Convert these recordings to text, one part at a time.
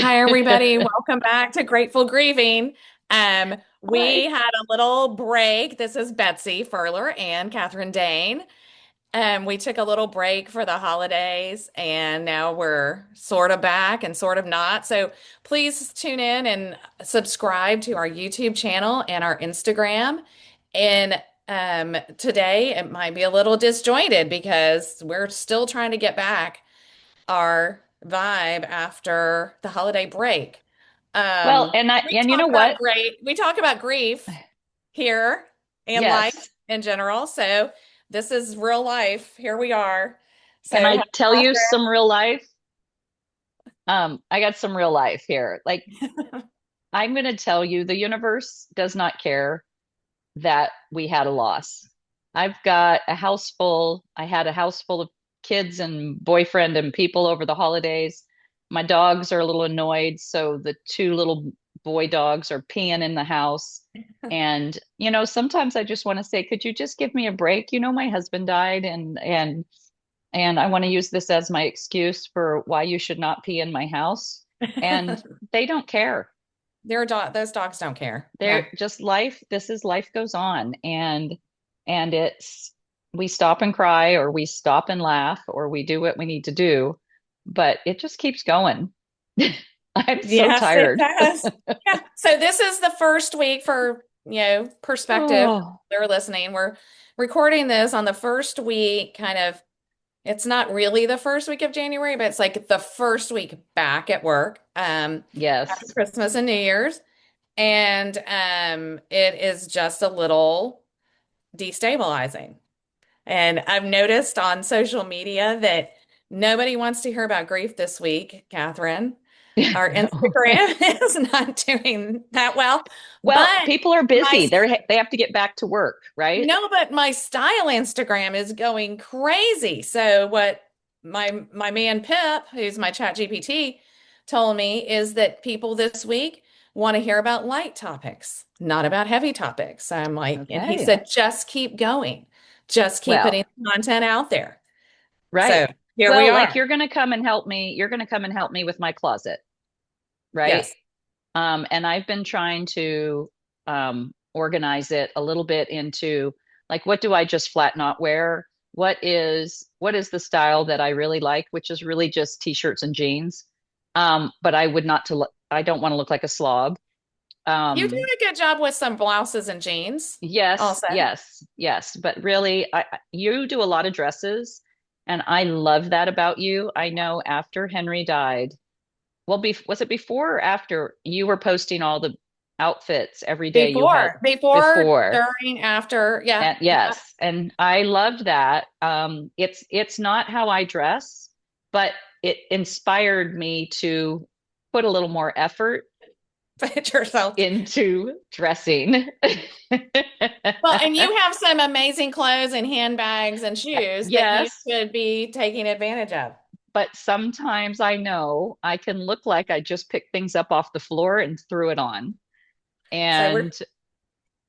Hi, everybody. Welcome back to Grateful Grieving. We Hi. had a little break. This is Betsy Furler and Katherine Dain. We took a little break for the holidays, and now we're sort of back and sort of not. So please tune in and subscribe to our YouTube channel and our Instagram. And today it might be a little disjointed because we're still trying to get back our vibe after the holiday break. Well, We and you talk know about what? grief here and life Yes. in general. So this is real life. Here we are. Can So I tell you some real life? I got some real life here. Like, I'm going to tell you, the universe does not care that we had a loss. I had a house full of kids and boyfriend and people over the holidays. My dogs are a little annoyed, so the two little boy dogs are peeing in the house. And, sometimes I just want to say, could you just give me a break? My husband died and I want to use this as my excuse for why you should not pee in my house. And they don't care. those dogs don't care. They're Yeah. just life. This is life goes on. And it's we stop and cry or we stop and laugh or we do what we need to do, but it just keeps going. I'm so Yes, it tired. does. Yeah. So this is the first week for, perspective. Oh, They're listening. We're recording this on the first week, kind of. It's not really the first week of January, but it's like the first week back at work, after yes. Christmas and New Year's. And it is just a little destabilizing. And I've noticed on social media that nobody wants to hear about grief this week, Catherine. Our No. Instagram is not doing that well, Well, but people are my busy. They have to get back to work, right? no, but my style Instagram is going crazy. So what my man Pip, who's my chat GPT, told me is that people this week want to hear about light topics, not about heavy topics. I'm like, and he Okay. said, just keep going. Just keep Well, putting content out there. right. So here we Well, like are. you're going to come and help me. You're going to come and help me with my closet, right? Yes. And I've been trying to organize it a little bit into like, what do I just flat not wear? What is the style that I really like, which is really just t-shirts and jeans. But I don't want to look like a slob. You do Um, a good job with some blouses and jeans yes, also. yes, yes. But really, you do a lot of dresses, and I love that about you. I know after Henry died, well, was it before or after you were posting all the outfits every day you had Before, before? during, after. Yeah. And yes, and I loved that. It's not how I dress, but it inspired me to put a little more effort Put yourself. into dressing. Well, and you have some amazing clothes and handbags and shoes that you Yes, should be taking advantage of. but sometimes I know I can look like I just picked things up off the floor and threw it on. So And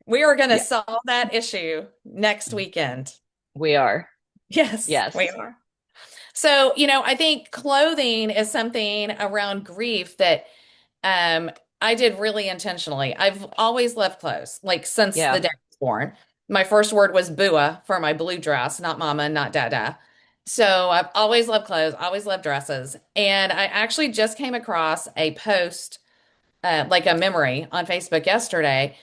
we are going to yeah, solve that issue next weekend. we are. Yes, we Yes. are. So, I think clothing is something around grief that um I did really intentionally. I've always loved clothes, like since the Yeah. day I was born. My first word was bua for my blue dress, not mama, not dada. So I've always loved clothes, always loved dresses. And I actually just came across a post, like a memory on Facebook yesterday,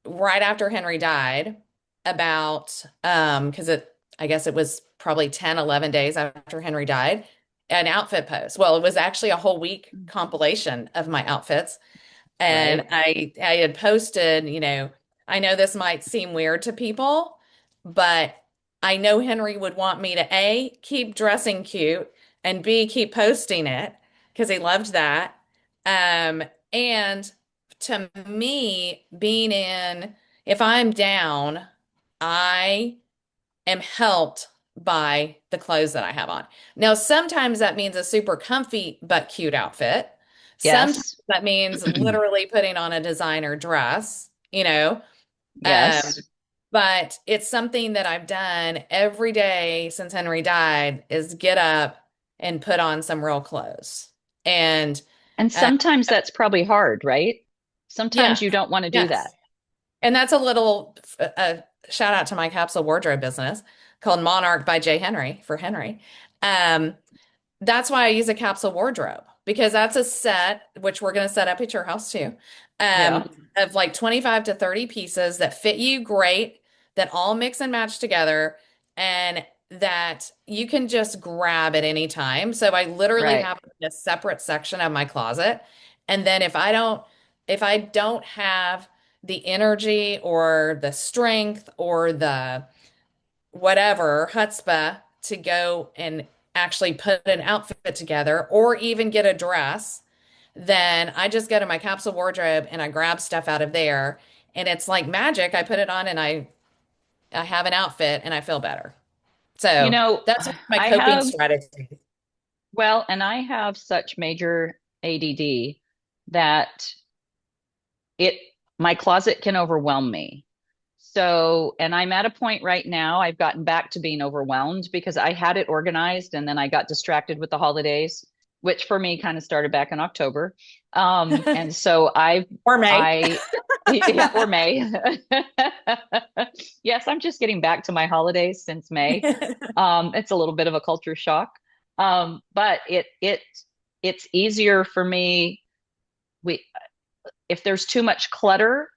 right after Henry died, about because I guess it was probably 10, 11 days after Henry died, an outfit post. Well, it was actually a whole week compilation of my outfits. And Right. I had posted, I know this might seem weird to people, but I know Henry would want me to A, keep dressing cute, and B, keep posting it because he loved that. And to me, if I'm down, I am helped by the clothes that I have on. Now, sometimes that means a super comfy but cute outfit. Sometimes Yes. that means literally putting on a designer dress, Um, Yes. but it's something that I've done every day since Henry died is get up and put on some real clothes. And And Uh, sometimes that's probably hard, right? yeah, Sometimes you don't want to do that. yes. And that's a little shout out to my capsule wardrobe business called Monarch by J. Henry for Henry. Um, That's why I use a capsule wardrobe because that's a set, which we're going to set up at your house too, Yeah, of like 25 to 30 pieces that fit you great, that all mix and match together, and that you can just grab at any time. So I literally right. have a separate section of my closet. And then if I don't have the energy or the strength or the whatever chutzpah to go and actually put an outfit together or even get a dress, then I just go to my capsule wardrobe and I grab stuff out of there. And it's like magic. I put it on and I have an outfit and I feel better. You So know, that's one of my I coping have, strategies. well, and I have such major ADD that it my closet can overwhelm me. So, and I'm at a point right now, I've gotten back to being overwhelmed because I had it organized and then I got distracted with the holidays, which for me kind of started back in October. And so Or May. I, yeah, or May. Yes, I'm just getting back to my holidays since May. It's a little bit of a culture shock. But it's easier for me. We, if there's too much clutter,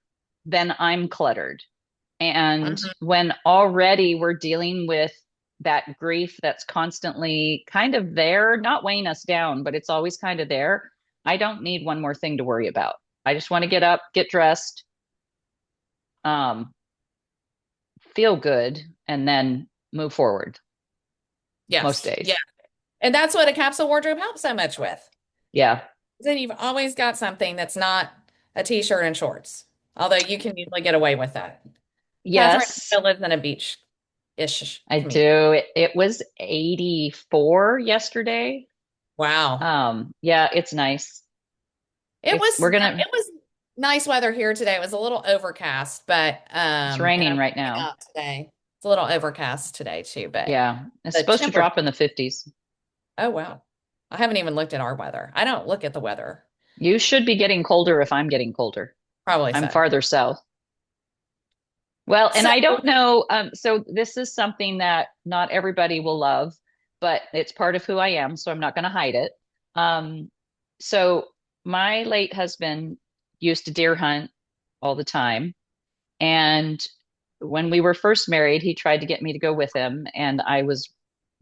then I'm cluttered. And Mhm. when already we're dealing with that grief that's constantly kind of there, not weighing us down, but it's always kind of there, I don't need one more thing to worry about. I just want to get up, get dressed, um, feel good, and then move forward most Yes. Yeah. days. And that's what a capsule wardrobe helps so much with. Yeah. Then you've always got something that's not a t-shirt and shorts, although you can usually get away with that. Catherine Yes, still lives in a beach-ish I community. do. It was 84 yesterday. Wow. Yeah, it's nice. It was We're gonna, it was nice weather here today. It was a little overcast, but it's and raining I'm right going now. out today. It's a little overcast today too, but Yeah, it's the supposed to temperature, drop in the 50s. oh wow. I haven't even looked at our weather. I don't look at the weather. You should be getting colder if I'm getting colder. Probably I'm so. farther south. Well, and So, I don't know. So this is something that not everybody will love, but it's part of who I am, so I'm not going to hide it. So my late husband used to deer hunt all the time, and when we were first married, he tried to get me to go with him, and I was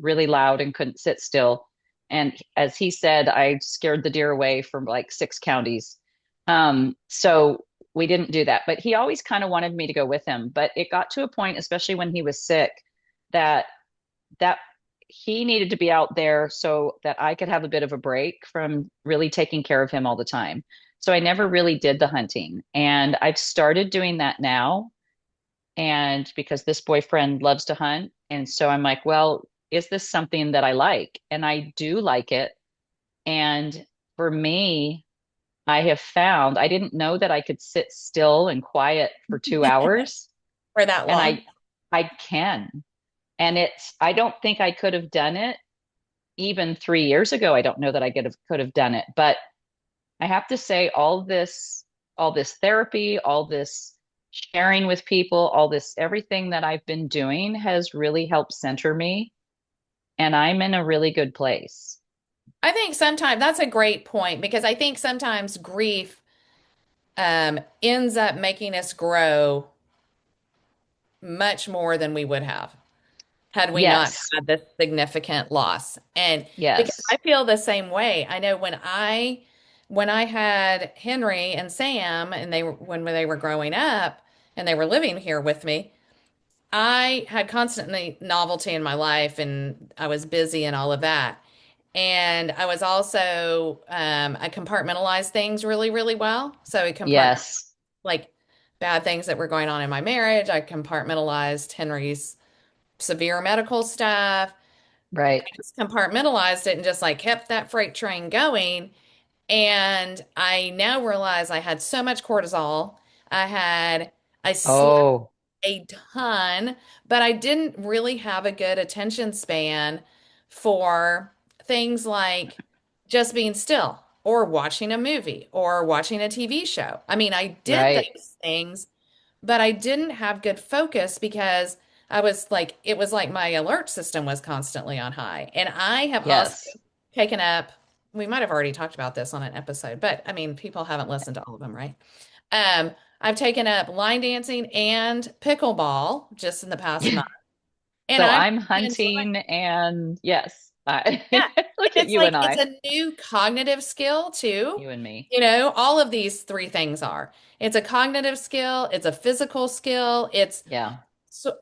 really loud and couldn't sit still. And as he said, I scared the deer away from like 6 counties. So we didn't do that. But he always kind of wanted me to go with him. But it got to a point, especially when he was sick, that that he needed to be out there so that I could have a bit of a break from really taking care of him all the time. So I never really did the hunting. And I've started doing that now, and because this boyfriend loves to hunt. And so I'm like, well, is this something that I like? And I do like it. And for me, I have found I didn't know that I could sit still and quiet for 2 hours. for that And long. I can. And I don't think I could have done it even 3 years ago. I don't know that I could have done it. But I have to say, all this therapy, all this sharing with people, all this, everything that I've been doing has really helped center me. And I'm in a really good place. I think sometimes that's a great point because I think sometimes grief ends up making us grow much more than we would have had we not Yes. had this significant loss. And because Yes. I feel the same way. I know when I had Henry and Sam and when they were growing up and they were living here with me, I had constantly novelty in my life and I was busy and all of that. And I was also I compartmentalized things really, really well. So I compartment Yes. like bad things that were going on in my marriage. I compartmentalized Henry's severe medical stuff. Right. I just compartmentalized it and just like kept that freight train going. And I now realize I had so much cortisol. I slept Oh, a ton, but I didn't really have a good attention span for things like just being still. or watching a movie or watching a TV show. I mean, I did Right. those things, but I didn't have good focus because I was like, it was like my alert system was constantly on high. And I have also Yes. taken up, we might have already talked about this on an episode, but I mean, people haven't listened to all of them, right? Um, I've taken up line dancing and pickleball just in the past month. And So I'm I'm really enjoying. hunting and yes, Yeah. look And at it's you like and it's I, a new cognitive skill too. you and me. All of these three things are. It's a cognitive skill, it's a physical skill, it's Yeah.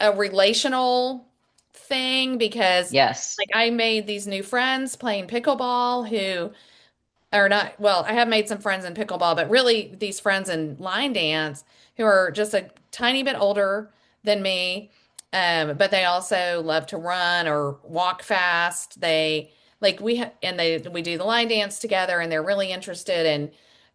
a relational thing because Yes. like I made these new friends playing pickleball who or not, well, I have made some friends in pickleball, but really these friends in line dance who are just a tiny bit older than me, but they also love to run or walk fast. They like we do the line dance together, and they're really interested in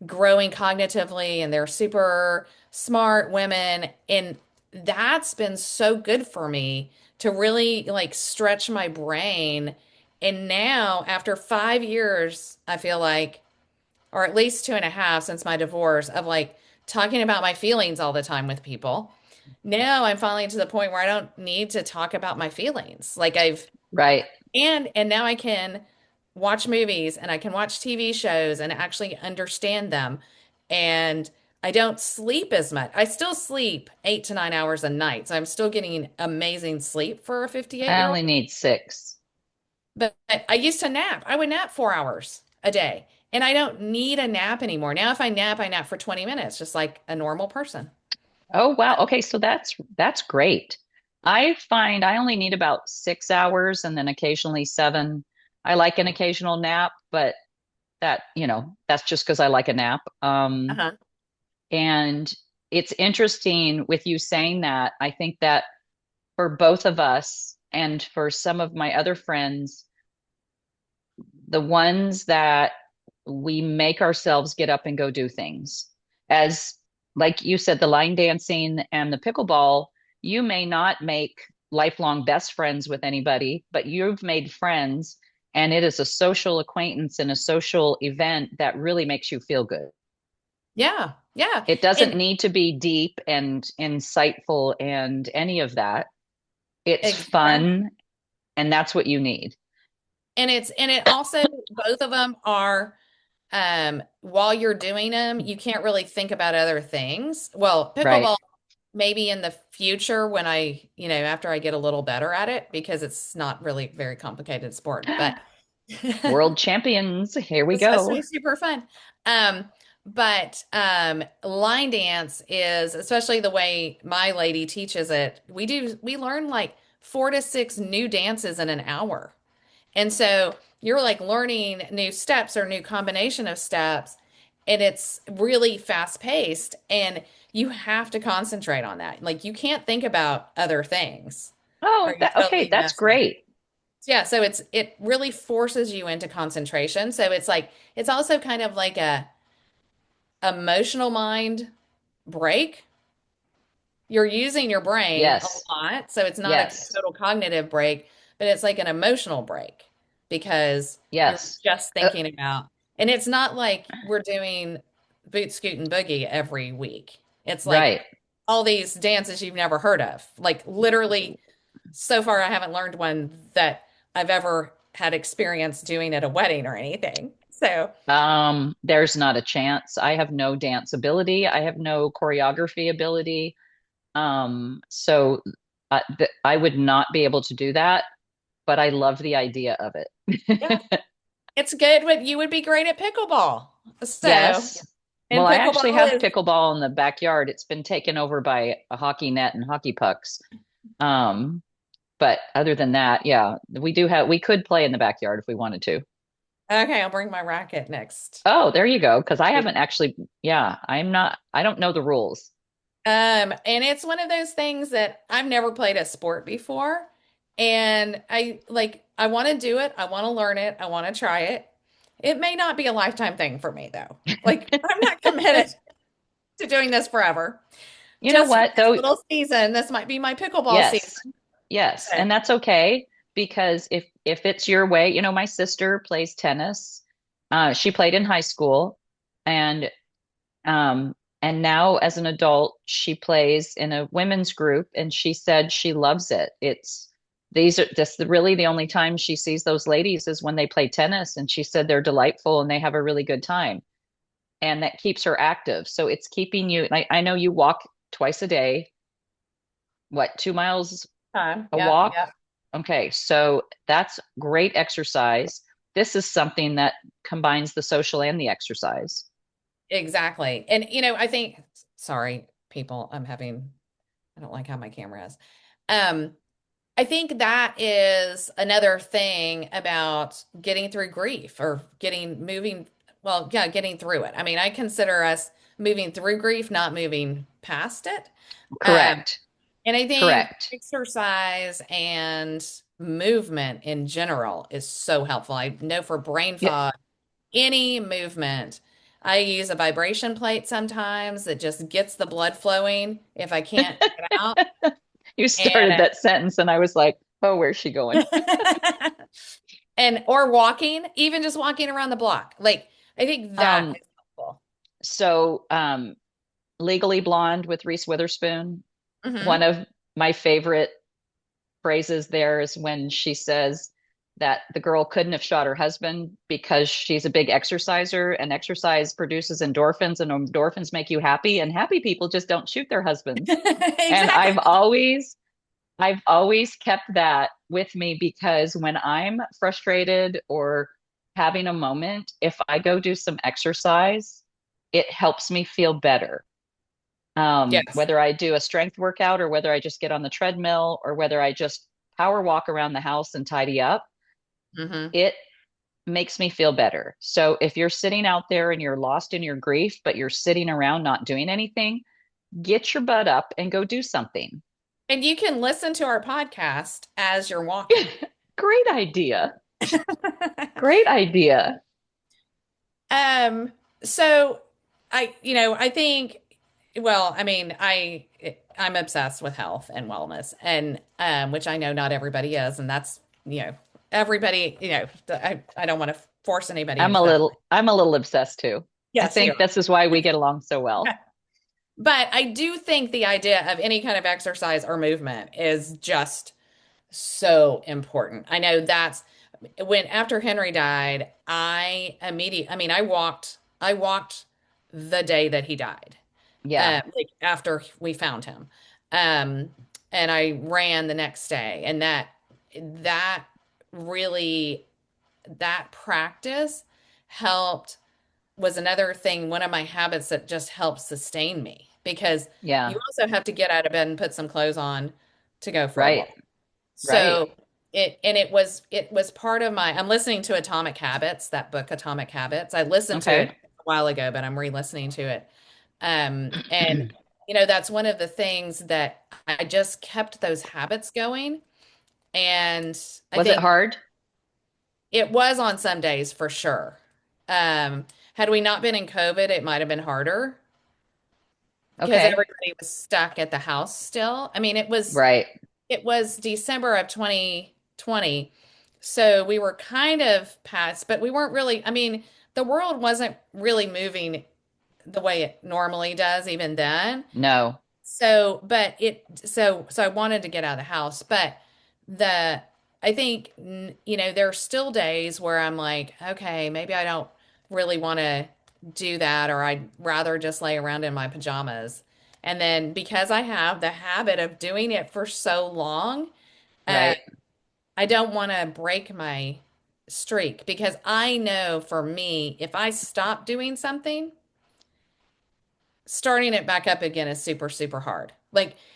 growing cognitively, and they're super smart women, and that's been so good for me to really like stretch my brain. And now, after 5 years, I feel like, or at least 2.5 since my divorce, of like talking about my feelings all the time with people. Now I'm finally to the point where I don't need to talk about my feelings. Like Right. and now I can watch movies and I can watch TV shows and actually understand them. And I don't sleep as much. I still sleep 8 to 9 hours a night. So I'm still getting amazing sleep for a 58 I year old. only need 6. But I used to nap. I would nap 4 hours a day. And I don't need a nap anymore. Now, if I nap for 20 minutes, just like a normal person. Oh, wow. Okay, so that's great. I find I only need about 6 hours and then occasionally 7. I like an occasional nap, but that's just because I like a nap. Uh-huh. And it's interesting with you saying that. I think that for both of us and for some of my other friends, the ones that we make ourselves get up and go do things. As like you said, the line dancing and the pickleball, you may not make lifelong best friends with anybody, but you've made friends and it is a social acquaintance and a social event that really makes you feel good. Yeah. Yeah. It doesn't And need to be deep and insightful and any of that. It's exactly. fun and that's what you need. And it also both of them are while you're doing them, you can't really think about other things. Well, Right. pickleball maybe in the future when after I get a little better at it because it's not really very complicated sport, but World champions. Here we it's supposed to go. be super fun. But line dance is, especially the way my lady teaches it, we learn like 4 to 6 new dances in an hour. And so you're like learning new steps or new combination of steps, and it's really fast paced, and you have to concentrate on that. Like you can't think about other things or Oh, you that okay, totally that's mess it. great. Yeah, so it really forces you into concentration. So it's like it's also kind of like a emotional mind break. You're using your brain a Yes. lot, so it's not a Yes. total cognitive break, but it's like an emotional break because you're Yes. just Uh, thinking about, and it's not like we're doing boot scoot and boogie every week. It's like right. all these dances you've never heard of. Like literally, so far I haven't learned one that I've ever had experience doing at a wedding or anything. So, There's not a chance. I have no dance ability. I have no choreography ability. So I would not be able to do that, but I love the idea of yeah, it. it's good, but you would be great at pickleball. So, Yes. Well, and I actually pickleball have is pickleball in the backyard. It's been taken over by a hockey net and hockey pucks. Um, but other than that, yeah, we could play in the backyard if we wanted to. okay. I'll bring my racket next. Oh, there you go. Because I haven't actually, yeah, I don't know the rules. And it's one of those things that I've never played a sport before. And I want to do it. I want to learn it. I want to try it. It may not be a lifetime thing for me though. Like I'm not committed to doing this forever. You know Just for what, this though? little season, this might be my pickleball Yes. season. Yes, So, and that's okay because if it's your way, my sister plays tennis She played in high school, and um, and now as an adult, she plays in a women's group, and she said she loves it. It's these are just really the only time she sees those ladies is when they play tennis, and she said they're delightful and they have a really good time, and that keeps her active. So it's keeping you. I know you walk twice a day. What, 2 miles Time. a Yep. walk? Yep. Okay, so that's great exercise. This is something that combines the social and the exercise. Exactly. And I think, sorry, people, I don't like how my camera is. Um, I think that is another thing about getting through grief or getting through it. I mean, I consider us moving through grief, not moving past it. Um, Correct. and I think Correct. exercise and movement in general is so helpful. I know for brain Yeah. fog, any movement. I use a vibration plate sometimes that just gets the blood flowing if I can't get out. You And started that sentence and I was like, oh, where's she going? and or walking, even just walking around the block. Like I think that Um, is helpful. so Legally Blonde with Reese Witherspoon, one Hmm. of my favorite phrases there is when she says that the girl couldn't have shot her husband because she's a big exerciser and exercise produces endorphins and endorphins make you happy and happy people just don't shoot their husbands. And Exactly. I've always kept that with me because when I'm frustrated or having a moment, if I go do some exercise, it helps me feel better. Yes. Whether I do a strength workout or whether I just get on the treadmill or whether I just power walk around the house and tidy up, Hmm. it makes me feel better. So if you're sitting out there and you're lost in your grief, but you're sitting around not doing anything, get your butt up and go do something. And you can listen to our podcast as you're walking. Great idea. Great idea. Um, so I think, well, I mean, I'm obsessed with health and wellness and which I know not everybody is, and that's, everybody, I don't want to force anybody into that. I'm a little obsessed too. I Yes, you think this is why we get along so well. are. But I do think the idea of any kind of exercise or movement is just so important. I know that's when after Henry died, I mean, I walked the day that he died, Yeah. like after we found him. Um, and I ran the next day, and that really, that practice helped was another thing, one of my habits that just helps sustain me because you Yeah. also have to get out of bed and put some clothes on to go for a Right. walk. Right. So it was part of my I'm listening to Atomic Habits, that book Atomic Habits. I listened to it Okay. a while ago, but I'm re-listening to it. And that's one of the things that I just kept those habits going. And I Was it think hard? it was on some days for sure. Um, had we not been in COVID, it might have been harder because Okay. everybody was stuck at the house still. I mean, Right. it was December of 2020. So we were kind of past, but we weren't really, I mean, the world wasn't really moving the way it normally does even then. No. So I wanted to get out of the house, but the I think there are still days where I'm like, okay, maybe I don't really want to do that, or I'd rather just lay around in my pajamas. And then because I have the habit of doing it for so long, uh, Right. I don't want to break my streak because I know for me, if I stop doing something, starting it back up again is super, super hard.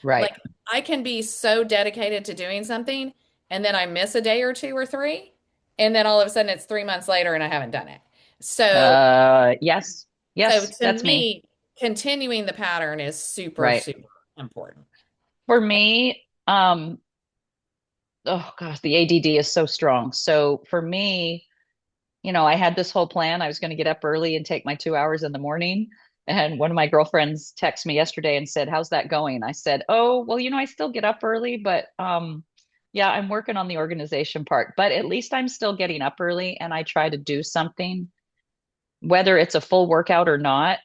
Right. Like I can be so dedicated to doing something and then I miss a day or two or three, and then all of a sudden it's 3 months later and I haven't done it. So, Yes. so Yes, to that's me. me, continuing the pattern is super, Right. super important. For me, oh gosh, the ADD is so strong. So for me, I had this whole plan. I was going to get up early and take my 2 hours in the morning. And one of my girlfriends texted me yesterday and said, "How's that going?" I said, "Oh, well, I still get up early, but yeah, I'm working on the organization part, but at least I'm still getting up early and I try to do something." whether it's a full workout or not,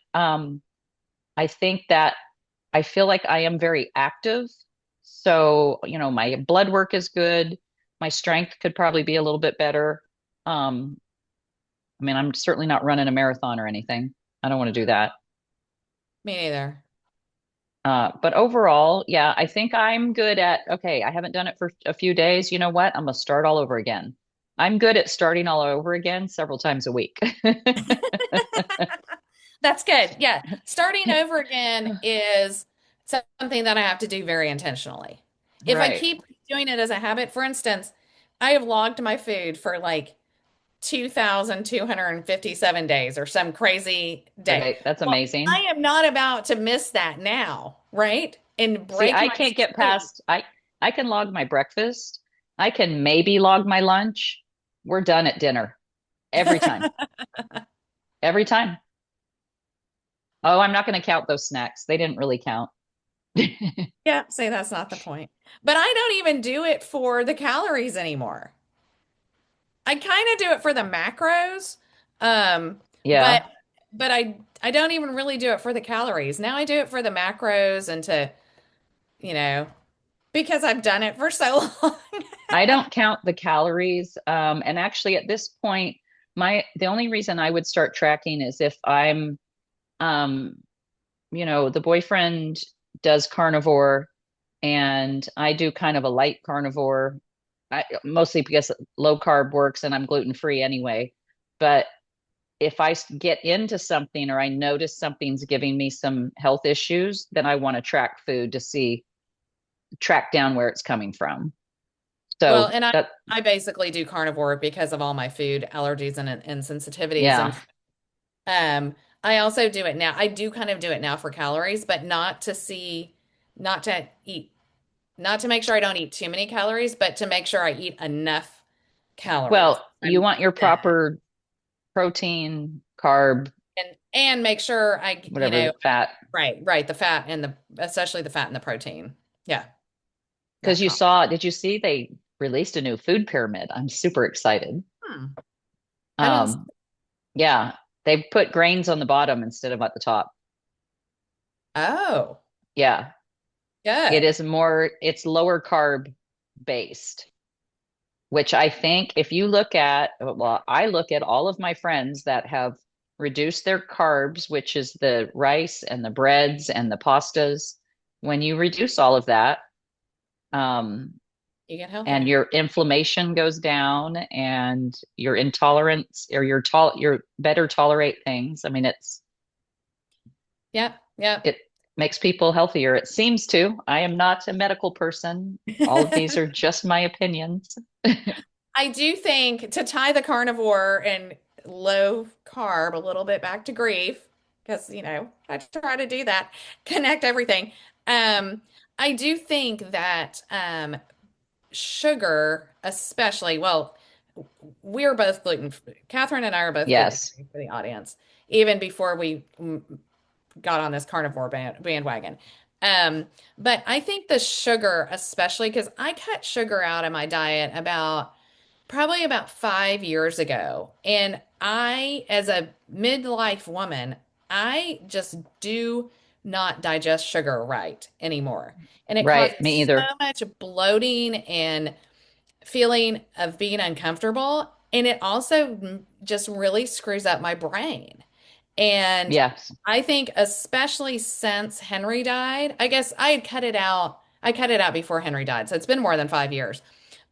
I think that I feel like I am very active. So, my blood work is good. My strength could probably be a little bit better. Um, I mean, I'm certainly not running a marathon or anything. I don't want to do that. Me neither. But overall, yeah, I think I'm good at, okay, I haven't done it for a few days. You know what? I'm gonna start all over again. I'm good at starting all over again several times a week. That's good. Yeah. Starting over again is something that I have to do very intentionally. If I Right, keep doing it as a habit, for instance, I have logged my food for like 2,257 days or some crazy day. right. That's Well, I amazing. am not about to miss that now, right? And See, break I my can't get streak. past I can log my breakfast. I can maybe log my lunch. We're done at dinner every time. Every time. Oh, I'm not going to count those snacks. They didn't really count. Yeah, say that's not the point. But I don't even do it for the calories anymore. I kind of do it for the macros, um, but Yeah. but I don't even really do it for the calories. Now I do it for the macros and to, you know, because I've done it for so long. I don't count the calories. And actually at this point, the only reason I would start tracking is if I'm um, the boyfriend does carnivore and I do kind of a light carnivore. Mostly because low carb works and I'm gluten free anyway. But if I get into something or I notice something's giving me some health issues, then I want to track food to track down where it's coming from. Well, So and I that, I basically do carnivore because of all my food allergies and sensitivities yeah. and um I also do it now. I do kind of do it now for calories, but not to eat not to make sure I don't eat too many calories, but to make sure I eat enough calories. Well, you want your proper protein, carb, And make sure whatever fat, right, the fat and especially the fat and the protein. Yeah, because that you comp. saw, did you see they released a new food pyramid? I'm super excited. Hmm. I didn't. Um, yeah, they put grains on the bottom instead of at the top. Oh, Yeah, good. it's lower carb based, which I think if you look at, well, I look at all of my friends that have reduced their carbs, which is the rice and the breads and the pastas. When you reduce all of that, um, You get and healthier. your inflammation goes down and your intolerance or you're better tolerate things. I mean, Yep, yep. it makes people healthier. It seems to. I am not a medical person. All of these are just my opinions. I do think to tie the carnivore and low carb a little bit back to grief, because I try to do that, connect everything. Um, I do think that sugar, especially, well, we're both gluten free. Catherine and I are both gluten Yes. free for the audience, even before we got on this carnivore bandwagon. Um, but I think the sugar, especially because I cut sugar out of my diet probably about 5 years ago. And as a midlife woman, I just do not digest sugar right anymore. And it Right. Me causes so either. much bloating and feeling of being uncomfortable. And it also just really screws up my brain. And Yes. I think especially since Henry died, I guess I had cut it out. I cut it out before Henry died, so it's been more than 5 years.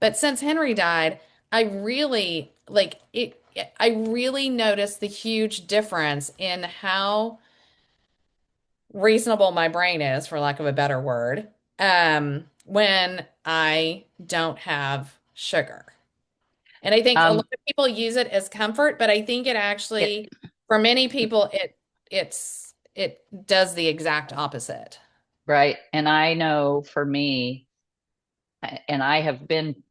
But since Henry died, I really like it. I really noticed the huge difference in how reasonable my brain is, for lack of a better word, when I don't have sugar. And I think a lot Um, of people use it as comfort, but I think it it, actually, for many people, it does the exact opposite. right. And I know for me, and I have been,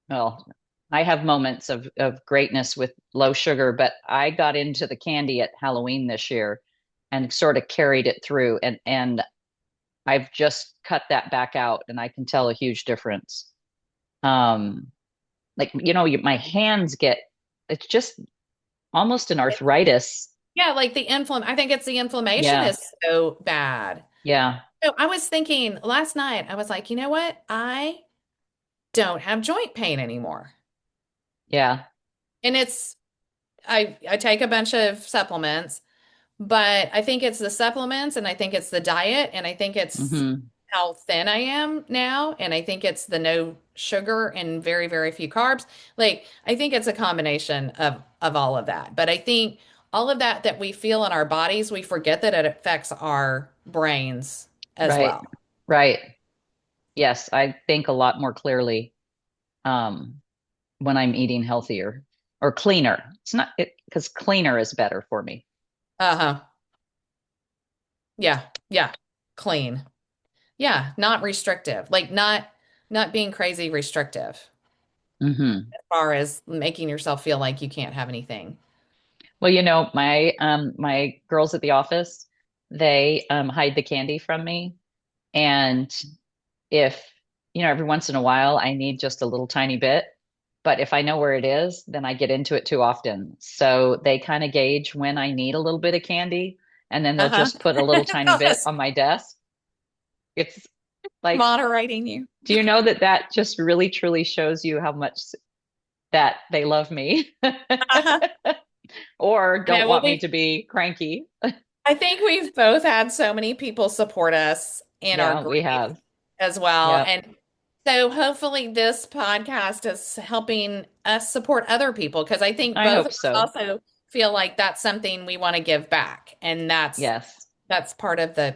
well, I have moments of greatness with low sugar, but I got into the candy at Halloween this year and sort of carried it through. And I've just cut that back out and I can tell a huge difference. Um, like, my hands it's just almost an arthritis. Yeah, like I think it's the inflammation Yeah. is so bad. Yeah. So I was thinking last night, I was like, you know what? I don't have joint pain anymore. Yeah. And I take a bunch of supplements, but I think it's the supplements and I think it's the diet and I think it's Hmm. how thin I am now and I think it's the no sugar and very, very few carbs. Like I think it's a combination of all of that. But I think all of that we feel in our bodies, we forget that it affects our brains as Right. well. Right. Yes, I think a lot more clearly um, when I'm eating healthier or cleaner. It's not it because cleaner is better for me. Uh-huh. Yeah. Yeah. Clean. Yeah, not restrictive. Like not being crazy restrictive Hmm. as far as making yourself feel like you can't have anything. Well, my girls at the office, they hide the candy from me. And if, every once in a while I need just a little tiny bit, but if I know where it is, then I get into it too often. So they kind of gauge when I need a little bit of candy, and then they'll Uh-huh. just put a little tiny bit Just on my desk. It's like, moderating you. do you know that that just really truly shows you how much that they love me Uh-huh. or I don't know. Well, want me to be cranky? I think we've both had so many people support us in our Yeah, we grief have. as well. Yep. And so hopefully this podcast is helping us support other people because I think I both hope of us so. also feel like that's something we want to give back. And Yes. that's part of the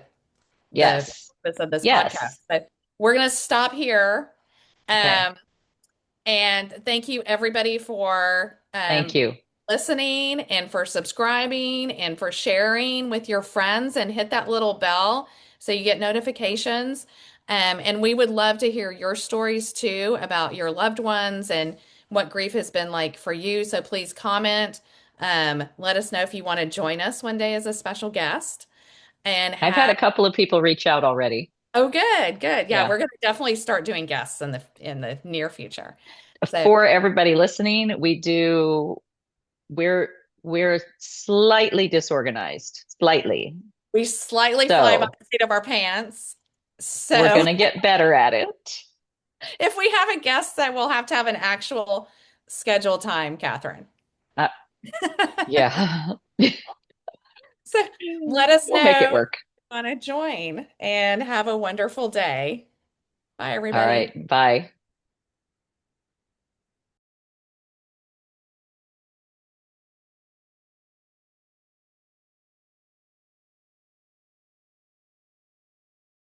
Yes. purpose of this podcast. Yes. But we're going to stop here. Okay. Um, and thank you everybody for Thank you. listening and for subscribing and for sharing with your friends and hit that little bell so you get notifications. And we would love to hear your stories too about your loved ones and what grief has been like for you. So please comment. Let us know if you want to join us one day as a special guest and I've had a have. couple of people reach out already. Oh, good, good. Yeah, Yeah. we're going to definitely start doing guests in the near future. So For everybody listening, we're we're slightly disorganized, slightly. we slightly fly by So the seat of our pants. we're So gonna get better at it. if we have a guest, that we'll have to have an actual scheduled time, Catherine. Uh, yeah. So let us We'll make know it if work. you want to join and have a wonderful day. Bye, All everybody. right. Bye.